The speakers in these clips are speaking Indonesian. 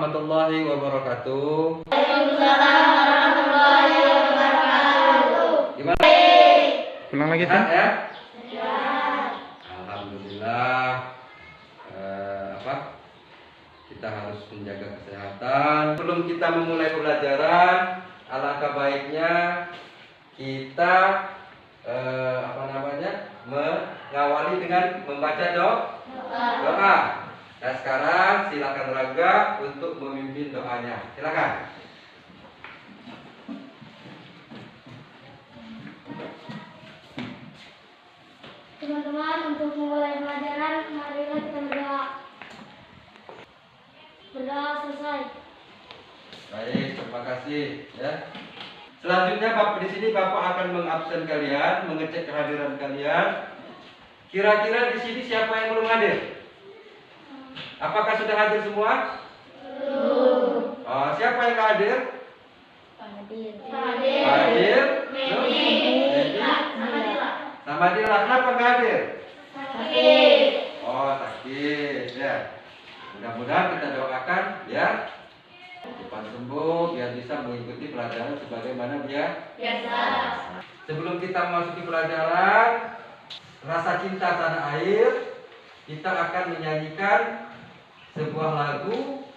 warahmatullahi wabarakatuh. Waalaikumsalam warahmatullahi wabarakatuh. Gimana? Ulang lagi Sehat tuh. ya? Ya. Alhamdulillah. Kita harus menjaga kesehatan. Sebelum kita memulai pembelajaran, alangkah baiknya kita mengawali dengan membaca doa. Nah sekarang silakan Raga untuk memimpin doanya. Silakan. Teman-teman, untuk memulai pelajaran, marilah kita berdoa. Berdoa selesai. Baik, terima kasih ya. Selanjutnya Bapak di sini Bapak akan mengabsen kalian, mengecek kehadiran kalian. Kira-kira di sini siapa yang belum hadir? Apakah sudah hadir semua? Belum. Oh, siapa yang nggak hadir? Hadir. Hadir. Medi. Sama Dila. Kenapa nggak hadir? Sakit. Oh, sakit ya. Mudah-mudahan kita doakan ya cepat sembuh biar bisa mengikuti pelajaran sebagaimana dia Biasa. Sebelum kita memasuki pelajaran rasa cinta tanah air, kita akan menyanyikan sebuah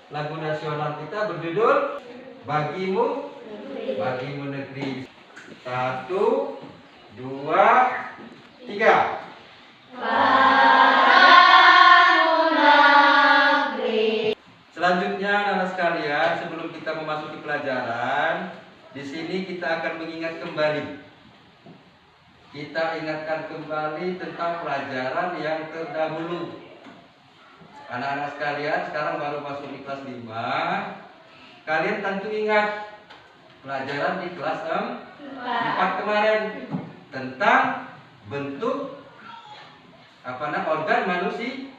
lagu nasional kita berjudul Bagimu Negeri. 1, 2, 3. Selanjutnya anak sekalian, sebelum kita memasuki pelajaran, di sini kita akan mengingat kembali. Kita ingatkan kembali tentang pelajaran yang terdahulu. Anak-anak sekalian sekarang baru masuk di kelas 5. Kalian tentu ingat pelajaran di kelas 4 kemarin tentang bentuk organ manusia.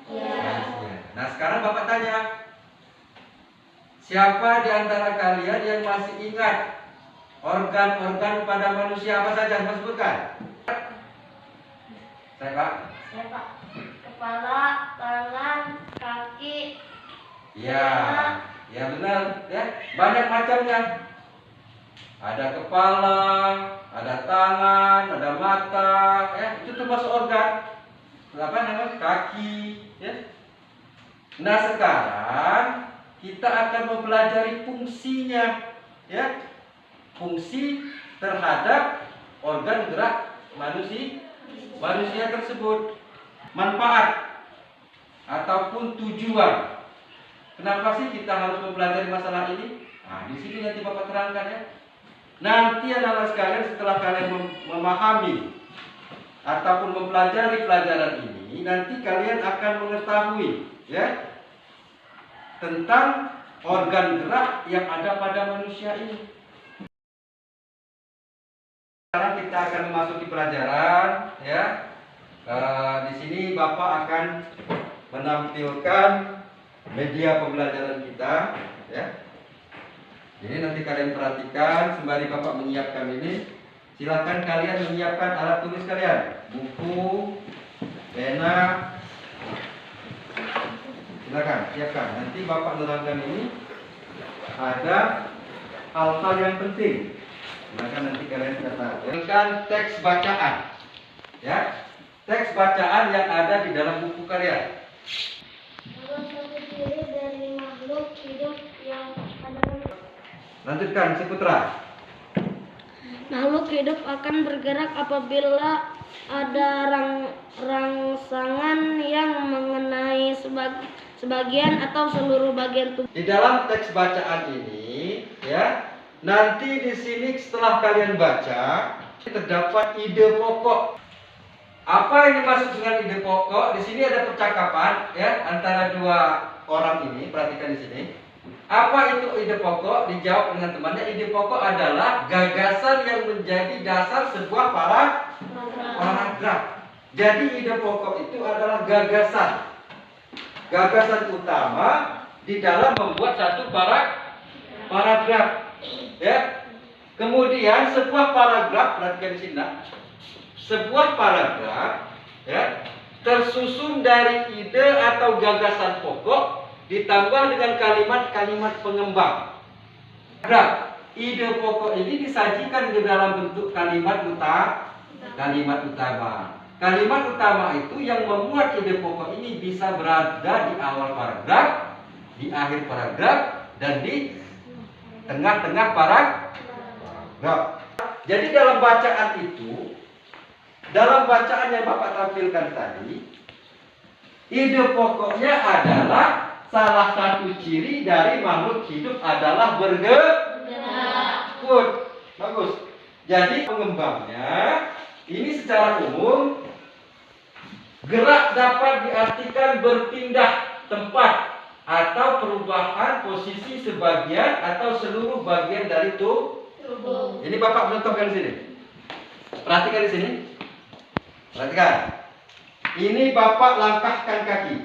Nah, sekarang Bapak tanya, siapa di antara kalian yang masih ingat organ-organ pada manusia apa saja? Mas sebutkan. Saya Pak. Kepala, tangan, kaki. Ya benar ya. Banyak macamnya. Ada kepala, ada tangan, ada mata, ya itu termasuk organ. Kaki, ya. Nah sekarang kita akan mempelajari fungsinya, ya. Fungsi terhadap organ gerak manusia tersebut, manfaat ataupun tujuan. Kenapa sih kita harus mempelajari masalah ini? Nah, di sini nanti Bapak terangkan ya. Nanti anak-anak sekalian setelah kalian memahami ataupun mempelajari pelajaran ini, nanti kalian akan mengetahui ya tentang organ gerak yang ada pada manusia ini. Sekarang kita akan memasuki pelajaran ya. Di sini Bapak akan menampilkan media pembelajaran kita ya. Jadi nanti kalian perhatikan sembari Bapak menyiapkan ini. Silakan kalian menyiapkan alat tulis kalian, buku, pena. Silakan siapkan. Nanti Bapak menerangkan ini ada hal-hal yang penting. Silakan nanti kalian catat. Dengan teks bacaan, ya, teks bacaan yang ada di dalam buku kalian. Salah satu ciri dari makhluk hidup yang ada. Lanjutkan, si Putra. Makhluk hidup akan bergerak apabila ada rangsangan yang mengenai sebagian atau seluruh bagian tubuh. Di dalam teks bacaan ini, ya, nanti di sini setelah kalian baca terdapat ide pokok. Apa yang dimaksud dengan ide pokok? Di sini ada percakapan, ya, antara dua orang ini. Perhatikan di sini. Apa itu ide pokok? Dijawab dengan temannya. Ide pokok adalah gagasan yang menjadi dasar sebuah paragraf. Jadi ide pokok itu adalah gagasan utama di dalam membuat satu paragraf. Ya. Kemudian sebuah paragraf, perhatikan di sini, nah, sebuah paragraf, ya, tersusun dari ide atau gagasan pokok ditambah dengan kalimat-kalimat pengembang. Paragraf ide pokok ini disajikan di dalam bentuk kalimat utama. Kalimat utama itu yang memuat ide pokok ini bisa berada di awal paragraf, di akhir paragraf, dan di tengah-tengah paragraf. Jadi dalam bacaan itu, dalam bacaan yang Bapak tampilkan tadi, ide pokoknya adalah salah satu ciri dari makhluk hidup adalah bergerak. Good. Bagus. Jadi pengembangnya ini secara umum, gerak dapat diartikan berpindah tempat atau perubahan posisi sebagian atau seluruh bagian dari tubuh. Ini Bapak menentukan di sini. Perhatikan di sini. Perhatikan. Ini Bapak langkahkan kaki.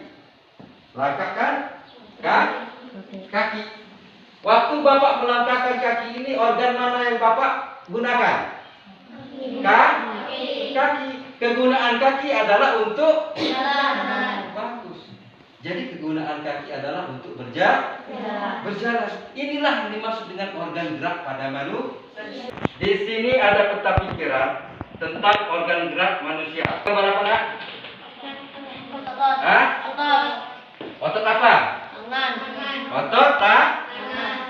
Langkahkan kaki. Waktu Bapak melangkahkan kaki ini, organ mana yang Bapak gunakan? Kaki. Kegunaan kaki adalah untuk bagus. Jadi kegunaan kaki adalah untuk berjalan. Inilah yang dimaksud dengan organ gerak pada manusia. Di sini ada peta pikiran tentang organ gerak manusia. Gambar apa nak? Otot apa? Otot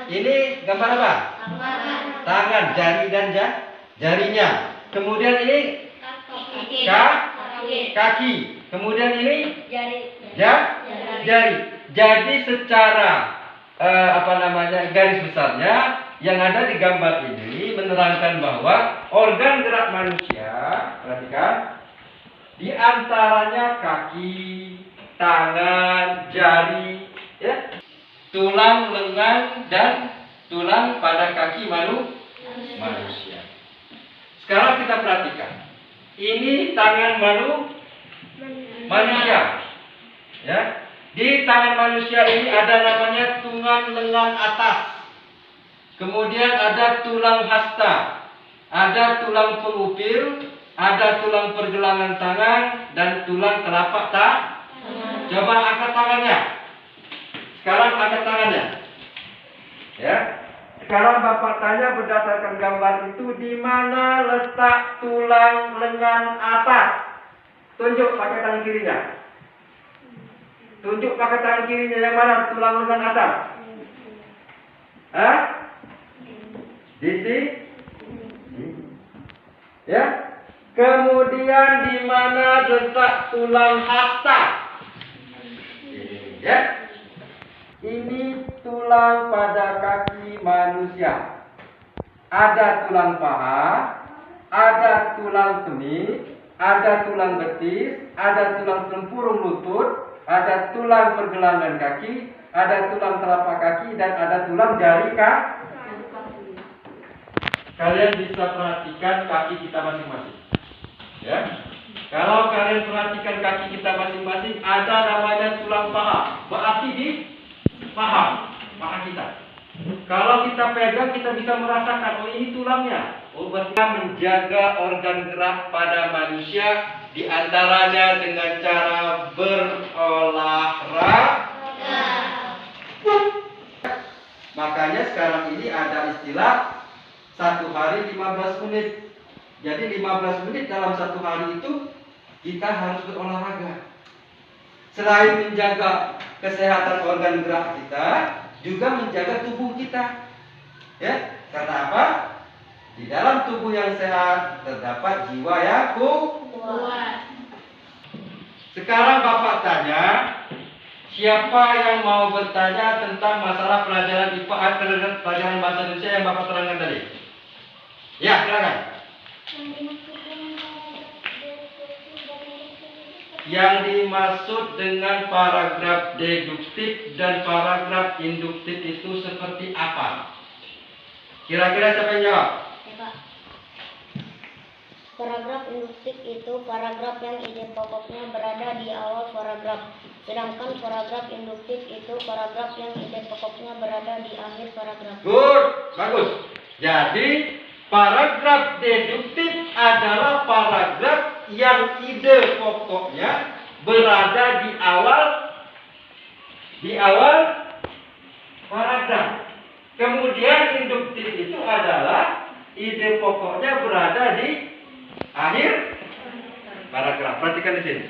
Ini gambar apa? Tangan, jari dan jarinya. Kemudian ini kaki. Kemudian ini jari. Jadi secara garis besarnya yang ada di gambar ini menerangkan bahwa organ gerak manusia, perhatikan, di antaranya kaki, tangan, jari, ya, tulang, lengan, dan tulang pada kaki manusia. Sekarang kita perhatikan. Ini tangan manusia. Ya. Di tangan manusia ini ada namanya tulang lengan atas. Kemudian ada tulang hasta. Ada tulang pengupil, ada tulang pergelangan tangan, dan tulang telapak tangan. Coba angkat tangannya. Sekarang angkat tangannya. Ya. Sekarang Bapak tanya berdasarkan gambar itu, di mana letak tulang lengan atas? Tunjuk pakai tangan kirinya. Tunjuk pakai tangan kirinya, yang mana tulang lengan atas? Di sini. Ya. Kemudian di mana letak tulang hasta? Ya. Ini tulang pada kaki manusia. Ada tulang paha, ada tulang kemih, ada tulang betis, ada tulang tempurung lutut, ada tulang pergelangan kaki, ada tulang telapak kaki, dan ada tulang jari kaki. Kalian bisa perhatikan kaki kita masing-masing. Ya. Kalau kalian perhatikan kaki kita masing-masing, ada namanya tulang paha. Berarti di paha kita. Kalau kita pegang, kita bisa merasakan, oh ini tulangnya. Oh, berarti menjaga organ gerak pada manusia, diantaranya dengan cara berolahraga. Makanya sekarang ini ada istilah 1 hari 15 menit. Jadi 15 menit dalam 1 hari itu kita harus berolahraga. Selain menjaga kesehatan organ gerak kita, juga menjaga tubuh kita. Ya, karena apa? Di dalam tubuh yang sehat terdapat jiwa yang kuat. Sekarang Bapak tanya, siapa yang mau bertanya tentang masalah pelajaran IPA, pelajaran bahasa Indonesia yang Bapak terangkan tadi? Ya, silakan. Yang dimaksud dengan paragraf deduktif dan paragraf induktif itu seperti apa? Kira-kira siapa yang jawab? Pak. Paragraf induktif itu paragraf yang ide pokoknya berada di awal paragraf. Sedangkan paragraf induktif itu paragraf yang ide pokoknya berada di akhir paragraf. Good, bagus. Jadi paragraf deduktif adalah paragraf yang ide pokoknya berada di awal di awal paragraf. Kemudian induktif itu adalah ide pokoknya berada di akhir paragraf. Perhatikan di sini.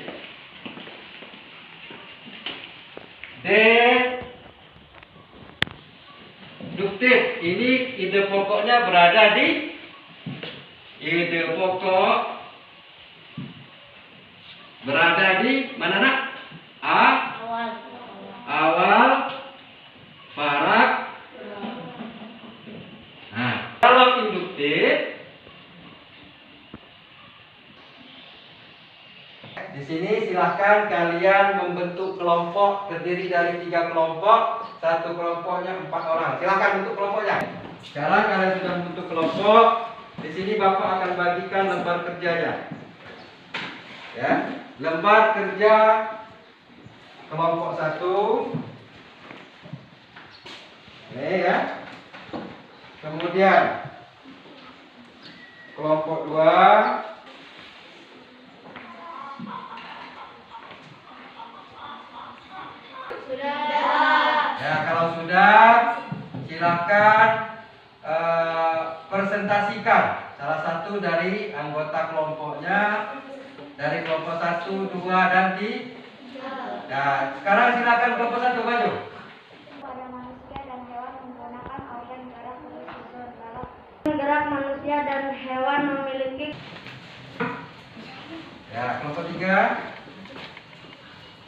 Deduktif ini ide pokoknya berada di mana nak? Awal paragraf. Nah, kalau induktif di sini silahkan kalian membentuk kelompok terdiri dari 3 kelompok, satu kelompoknya 4 orang. Silahkan bentuk kelompoknya. Sekarang kalian sudah membentuk kelompok. Di sini Bapak akan bagikan lembar kerjanya. Ya, lembar kerja kelompok 1. Ini ya. Kemudian kelompok 2. Ya, kalau sudah, silakan presentasikan salah satu dari anggota kelompoknya dari kelompok 1, 2, dan 3. Nah, sekarang silakan kelompok 1 maju. Pada manusia dan hewan menggunakan organ gerak menyusun dalam gerak manusia dan hewan memiliki. Ya, kelompok 3.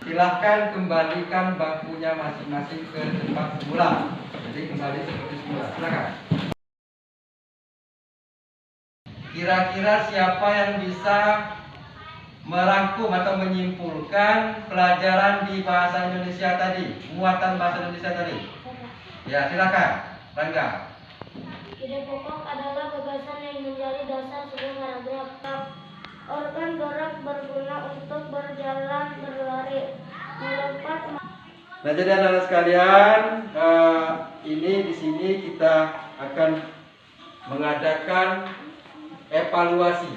Silahkan kembalikan bangkunya masing-masing ke tempat semula. Jadi kembali seperti semula. Silakan. Kira-kira siapa yang bisa merangkum atau menyimpulkan pelajaran di bahasa Indonesia tadi, muatan bahasa Indonesia tadi? Ya, silakan. Rangga. Ide pokok adalah gagasan yang menjadi dasar sebuah paragraf. Organ gerak berguna untuk berjalan, berlari, melompat. Nah, jadi anak-anak sekalian, ini di sini kita akan mengadakan evaluasi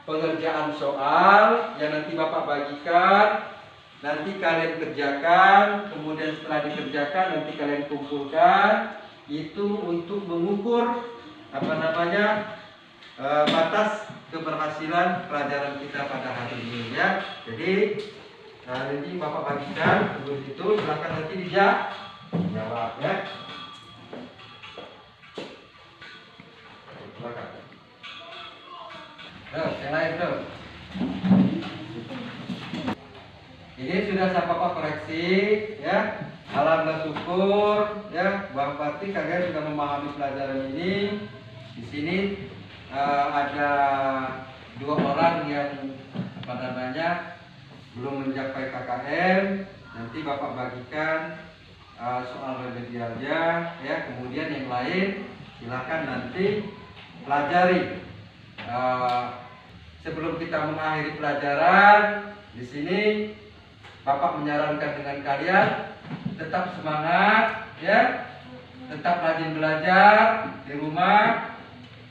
pengerjaan soal yang nanti Bapak bagikan, nanti kalian kerjakan, kemudian setelah dikerjakan nanti kalian kumpulkan itu untuk mengukur batas keberhasilan pelajaran kita pada hari ini ya. Jadi nanti Bapak bagikan tugas itu, silakan nanti dijawab ya. Silakan. Yang lain tuh. Ini sudah saya Bapak koreksi ya. Alhamdulillah syukur ya, berarti kalian sudah memahami pelajaran ini. Di sini ada 2 orang yang belum mencapai KKM. Nanti Bapak bagikan soal remedialnya ya. Kemudian yang lain silakan nanti pelajari. Sebelum kita mengakhiri pelajaran di sini, Bapak menyarankan dengan kalian tetap semangat ya, tetap rajin belajar di rumah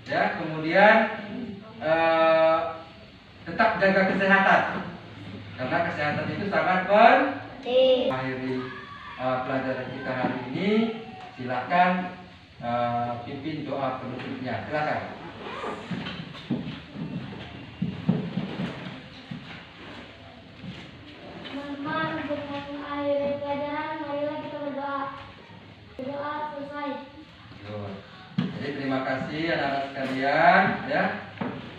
ya. Kemudian tetap jaga kesehatan karena kesehatan itu sangat penting. Akhiri pelajaran kita hari ini, silakan pimpin doa penutupnya. Silakan. Teman-teman, untuk mengakhiri pelajaran, marilah kita berdoa. Berdoa selesai. Jadi terima kasih anak-anak sekalian ya.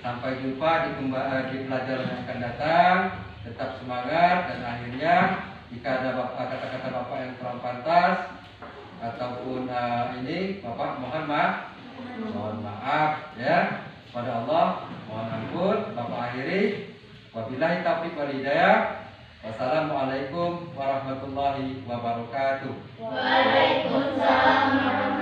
Sampai jumpa di pelajaran yang akan datang. Tetap semangat dan akhirnya jika ada kata-kata Bapak yang kurang pantas ataupun ini Bapak mohon maaf ya pada Allah, mohon ampun. Bapak akhiri, wabillahi taufiq wal hidayah. Wassalamualaikum warahmatullahi wabarakatuh. Waalaikumsalam warahmatullahi wabarakatuh.